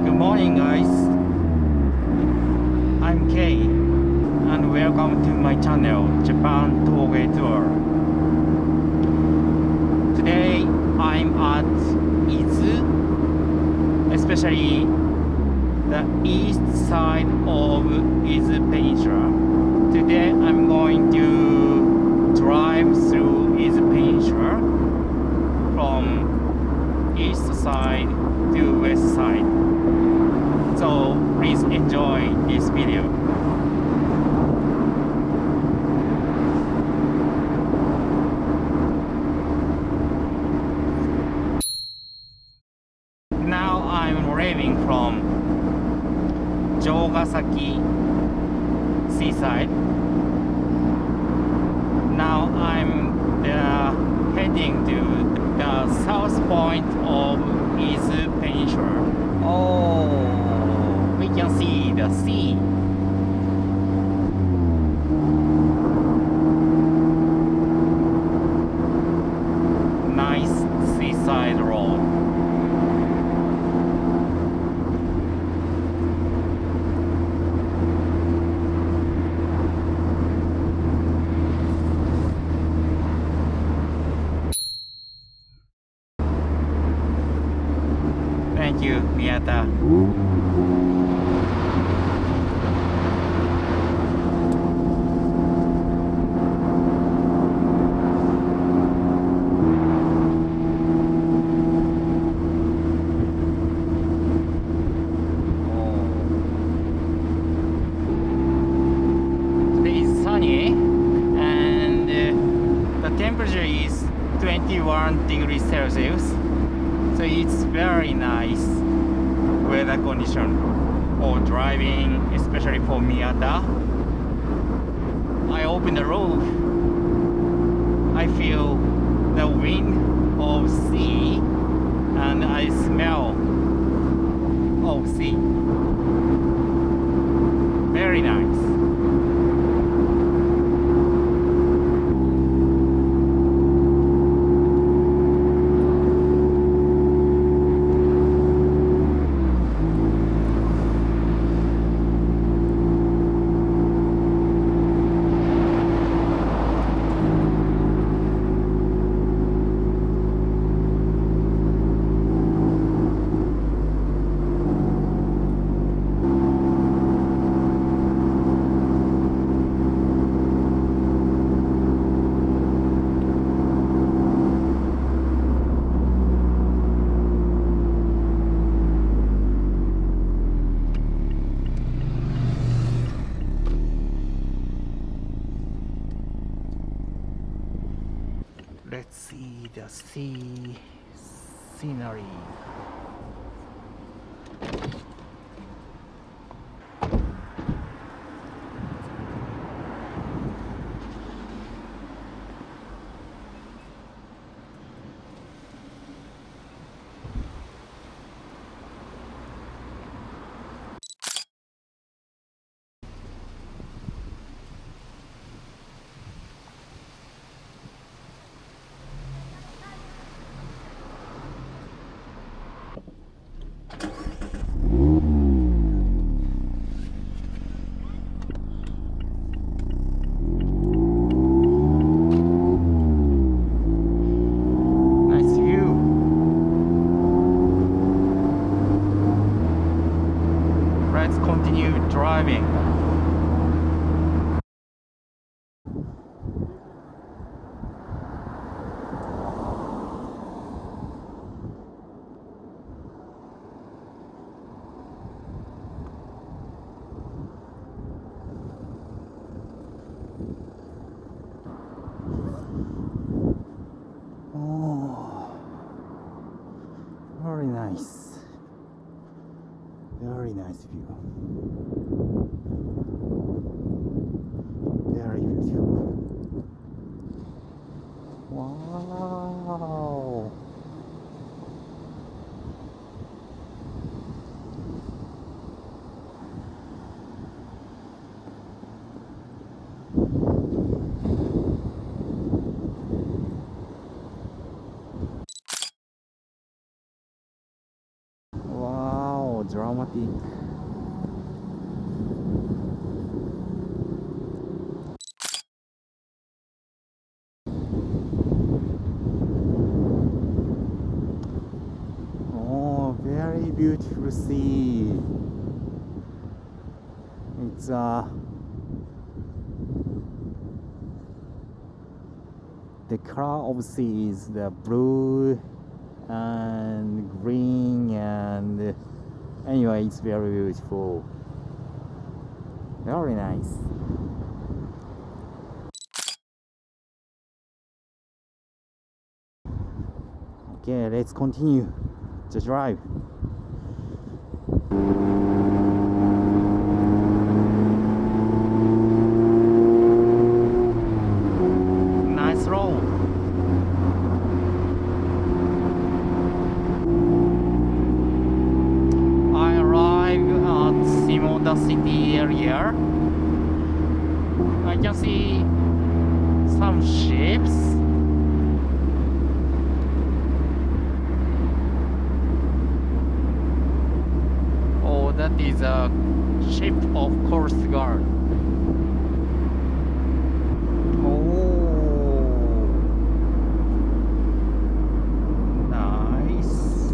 Good morning, guys. I'm Kei, and welcome to my channel, Japan Toge Tour. Today, I'm at Izu, especially the east side of Izu Peninsula. Today, I'm going to drive through Izu Peninsula from east side to west side. So please enjoy this video. Now I'm leaving from Jogasaki seaside. Now I'm heading to the south point of Izu Peninsula. Oh, we can see the sea. Nice seaside road. Thank you, Miyata. Today is sunny and the temperature is 21 degrees Celsius. So it's very nice weather condition for driving, especially for Miyata. I open the roof. I feel the wind of sea and I smell of sea. Very nice. Let's see the sea scenery. Wow, dramatic. Oh, very beautiful sea. It's the color of sea is the blue and green, and anyway, it's very beautiful. Very nice. Okay, let's continue the drive. Nice road. I arrived at Shimoda city area. I can see some ships. Oh, that is a ship of Coast Guard. Oh, nice.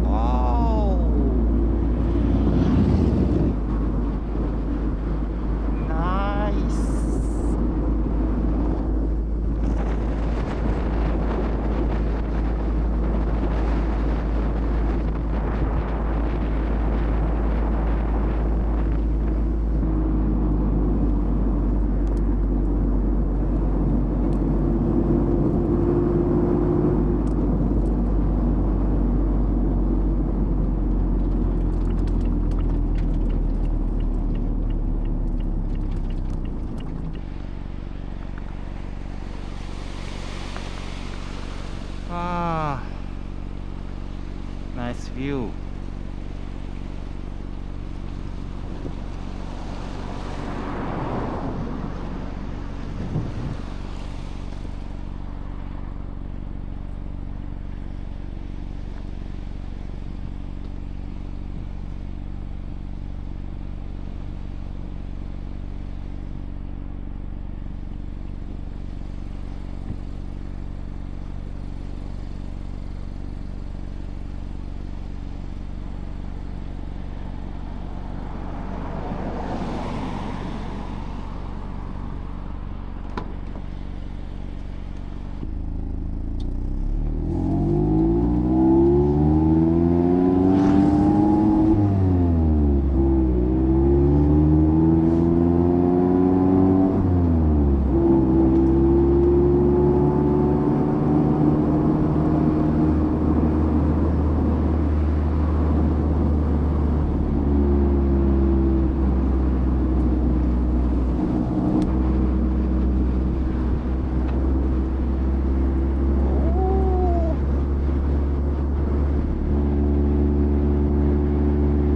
Wow, nice. Ah, nice view.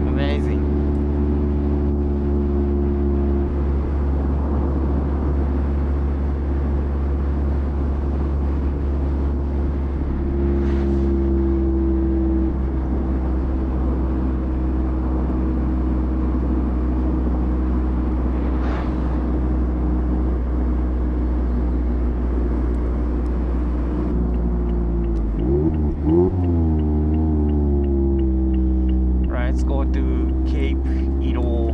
Amazing. Let's go to Cape Iro.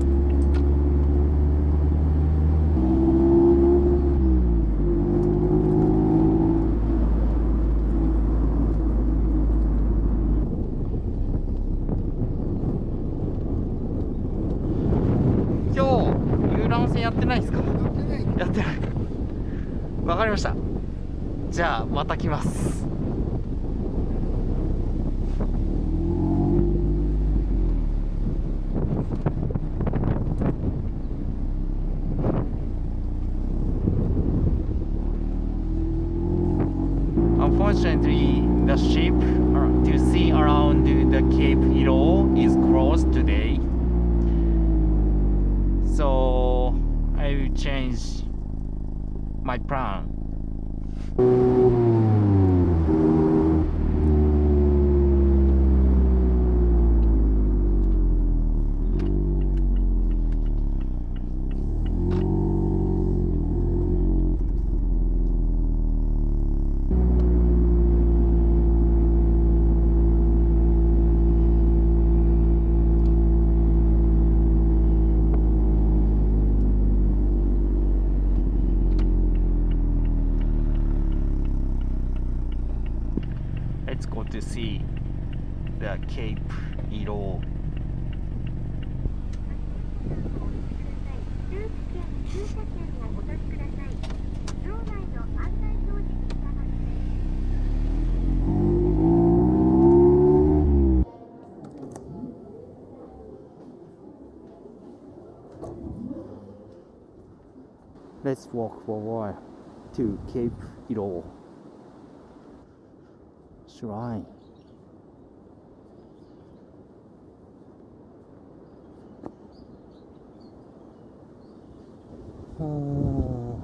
今日遊覧船やってないですか？やってない。わかりました。じゃあまた来ます。unfortunately, the ship to see around the Cape Hilo is closed today. So I will change my plan. Let's go to see the Cape Hilo. 駐機券駐車券をお取りください。場内の案内表示に従って。Let's walk forward to Cape Hilo Shrine. Oh,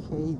Cape.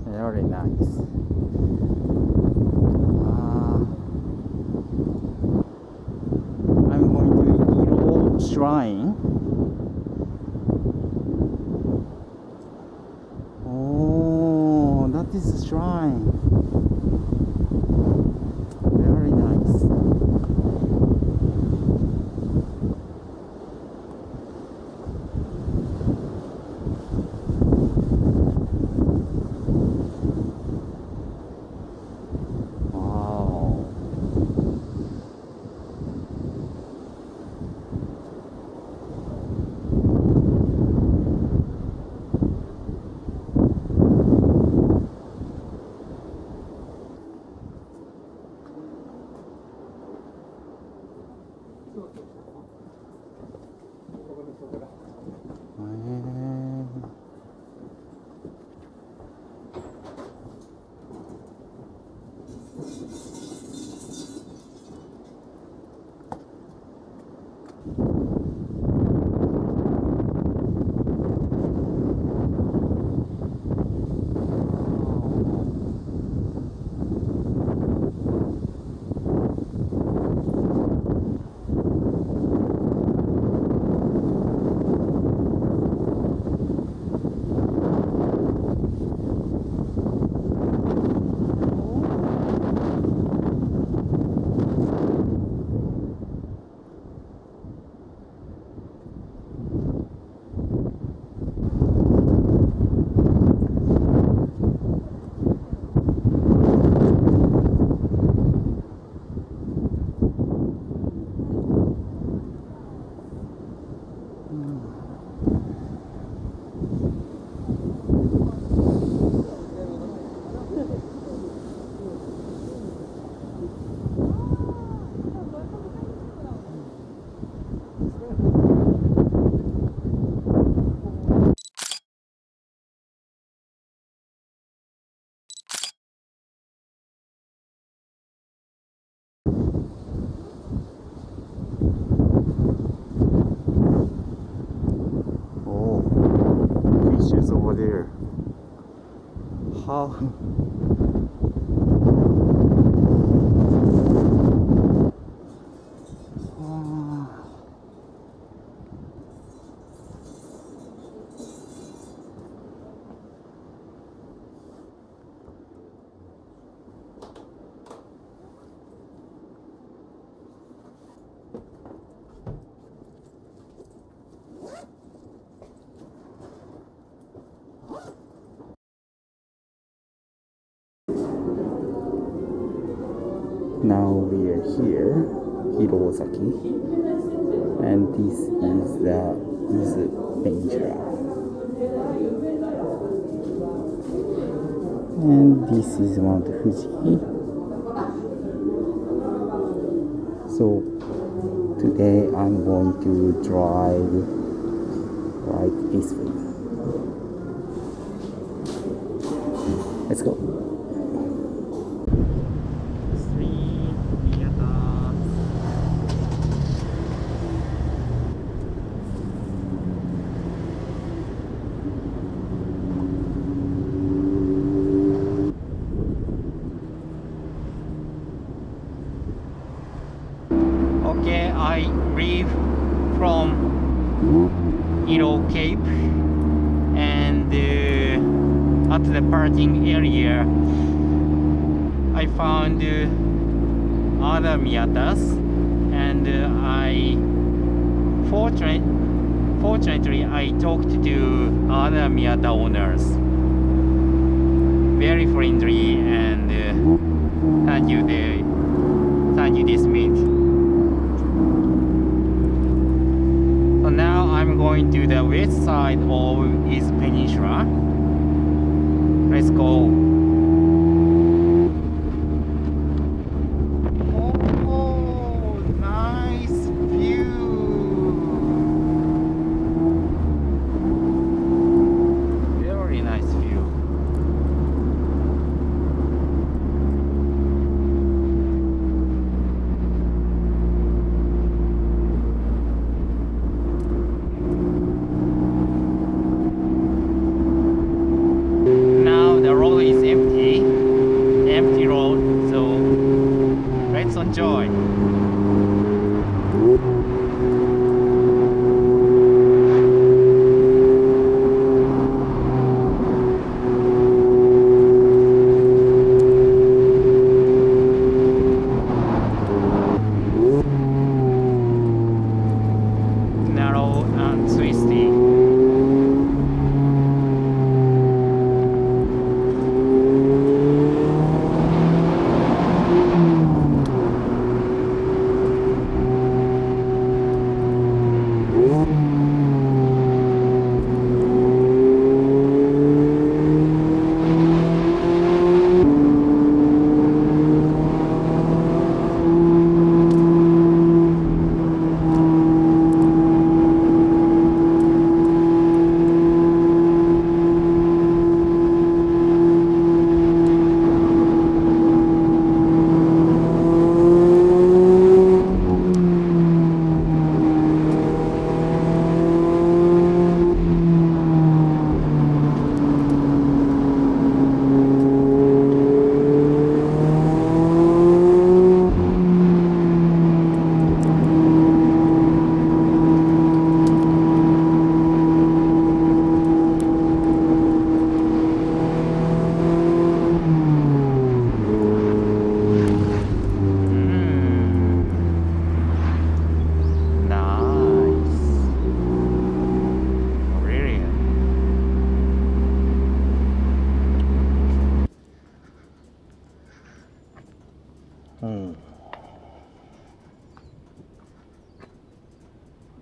Very nice. I'm going to Hilo Shrine. Oh, that is a shrine. Very nice. Wow. Over there. How Now we are here, Hirosaki, and this is the Izu Peninsula. And this is Mount Fuji. So today I'm going to drive right this way. Let's go. Okay, I leave from Iro Cape, and at the parking area I found other Miatas, and fortunately I talked to other Miyata owners. Very friendly, and thank you this meet. So now I'm going to the west side of Izu Peninsula. Let's go. Oh, nice view. Very nice view. Now the road is empty road, so let's enjoy. Narrow and twisty.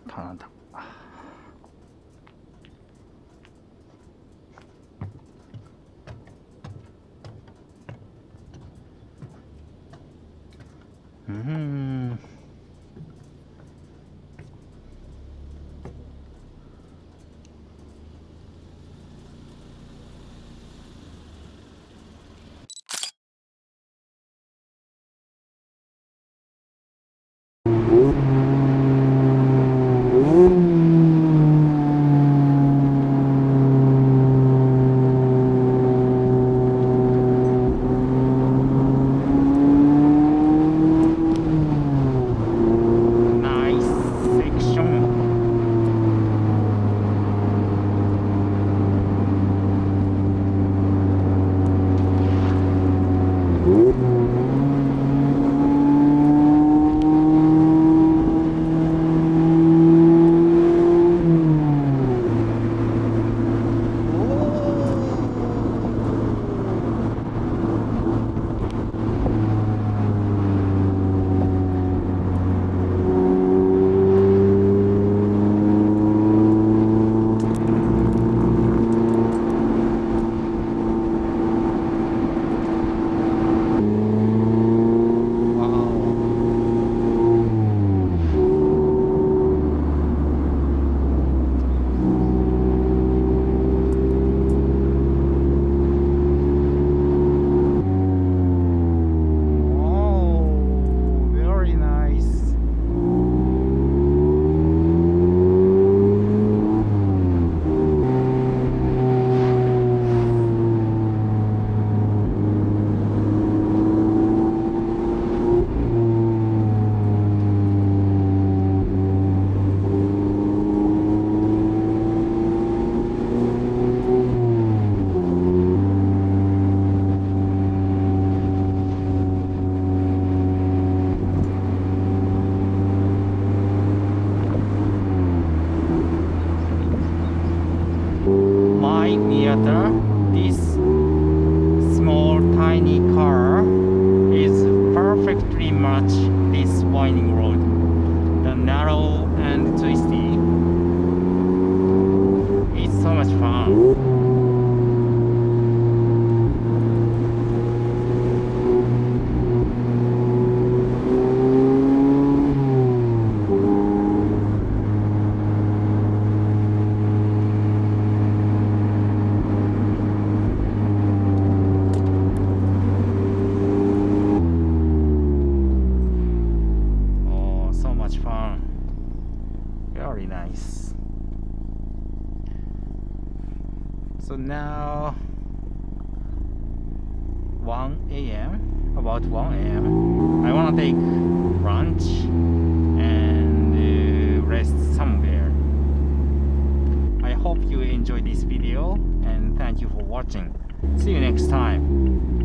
Canada. theater, this small tiny car is perfectly match this winding road. The narrow and twisty. It's so much fun. Very nice. So now 1 a.m. about 1 a.m. I wanna take lunch and rest somewhere. I hope you enjoyed this video and thank you for watching. See you next time.